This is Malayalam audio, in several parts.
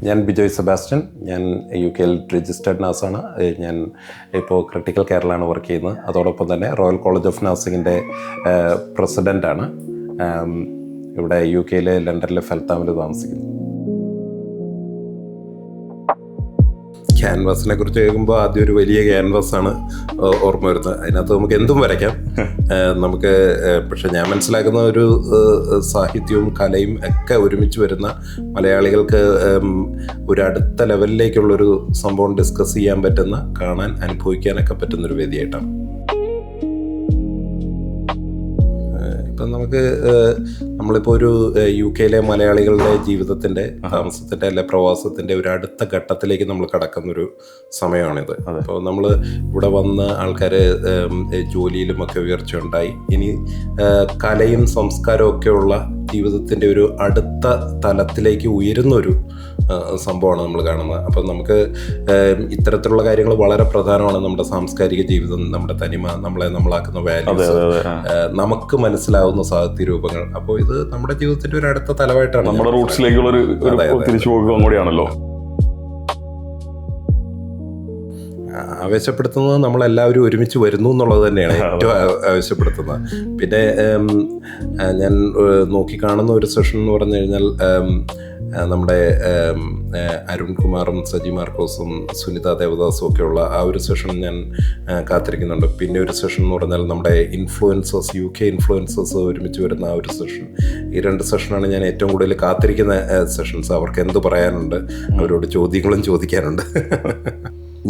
ഞാൻ ബിജോയ് സെബാസ്റ്റ്യൻ. ഞാൻ UK രജിസ്റ്റേർഡ് നഴ്സാണ്. ഞാൻ ഇപ്പോൾ ക്രിട്ടിക്കൽ കെയറിലാണ് വർക്ക് ചെയ്യുന്നത്. അതോടൊപ്പം തന്നെ റോയൽ കോളേജ് ഓഫ് നഴ്സിങ്ങിൻ്റെ പ്രസിഡൻ്റാണ്. ഇവിടെ UK ലണ്ടനിലെ ഫെൽത്താമിൽ താമസിക്കുന്നു. ക്യാൻവാസിനെ കുറിച്ച് കേൾക്കുമ്പോൾ ആദ്യം ഒരു വലിയ ക്യാൻവാസാണ് ഓർമ്മ വരുന്നത്. അതിനകത്ത് നമുക്ക് എന്തും വരയ്ക്കാം. പക്ഷെ ഞാൻ മനസ്സിലാക്കുന്ന ഒരു സാഹിത്യവും കലയും ഒക്കെ ഒരുമിച്ച് വരുന്ന മലയാളികൾക്ക് ഒരു അടുത്ത ലെവലിലേക്കുള്ളൊരു സംഭവം ഡിസ്കസ് ചെയ്യാൻ പറ്റുന്ന, കാണാൻ അനുഭവിക്കാനൊക്കെ പറ്റുന്നൊരു വേദിയായിട്ടാണ്. ഇപ്പം നമ്മളിപ്പോൾ ഒരു UK മലയാളികളുടെ ജീവിതത്തിൻ്റെ, താമസത്തിൻ്റെ അല്ലെ പ്രവാസത്തിൻ്റെ ഒരു അടുത്ത ഘട്ടത്തിലേക്ക് നമ്മൾ കടക്കുന്നൊരു സമയമാണിത്. അപ്പോൾ നമ്മൾ ഇവിടെ വന്ന് ആൾക്കാർ ജോലിയിലുമൊക്കെ ഉയർച്ച ഉണ്ടായി. ഇനി കലയും സംസ്കാരവും ഒക്കെയുള്ള ജീവിതത്തിൻ്റെ ഒരു അടുത്ത തലത്തിലേക്ക് ഉയരുന്നൊരു സംഭവമാണ് നമ്മൾ കാണുന്നത്. അപ്പം നമുക്ക് ഇത്തരത്തിലുള്ള കാര്യങ്ങൾ വളരെ പ്രധാനമാണ്. നമ്മുടെ സാംസ്കാരിക ജീവിതം, നമ്മുടെ തനിമ, നമ്മളാക്കുന്ന വാല്യൂസ്, നമുക്ക് മനസ്സിലാവുന്ന സാഹിത്യ രൂപങ്ങൾ. അപ്പോൾ ഇത് നമ്മുടെ ജീവിതത്തിന്റെ ഒരു അടുത്ത തലമായിട്ടാണ്, നമ്മുടെ റൂട്ട്സിലേക്കുള്ള ഒരു തിരിച്ചുപോകുക കൂടിയാണല്ലോ. ആവേശപ്പെടുത്തുന്നത് നമ്മളെല്ലാവരും ഒരുമിച്ച് വരുന്നു എന്നുള്ളത് തന്നെയാണ് ഏറ്റവും ആവേശപ്പെടുത്തുന്നത്. പിന്നെ ഞാൻ നോക്കിക്കാണുന്ന ഒരു സെഷൻ എന്ന് പറഞ്ഞു കഴിഞ്ഞാൽ നമ്മുടെ അരുൺകുമാറും സജി മാർക്കോസും സുനിത ദേവദാസും ഒക്കെയുള്ള ആ ഒരു സെഷൻ ഞാൻ കാത്തിരിക്കുന്നുണ്ട്. പിന്നെ ഒരു സെഷൻ എന്ന് പറഞ്ഞാൽ നമ്മുടെ ഇൻഫ്ലുവൻസേഴ്സ്, UK ഇൻഫ്ലുവൻസേഴ്സ് ഒരുമിച്ച് വരുന്ന ആ ഒരു സെഷൻ. ഈ 2 സെഷനാണ് ഞാൻ ഏറ്റവും കൂടുതൽ കാത്തിരിക്കുന്ന സെഷൻസ്. അവർക്ക് എന്ത് പറയാനുണ്ട്, അവരോട് ചോദ്യങ്ങളും ചോദിക്കാനുണ്ട്.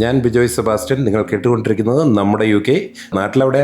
ഞാൻ ബിജോയ് സെബാസ്റ്റ്യൻ. നിങ്ങൾ കേട്ടുകൊണ്ടിരിക്കുന്നത് നമ്മുടെ UK. നാട്ടിലെവിടെ?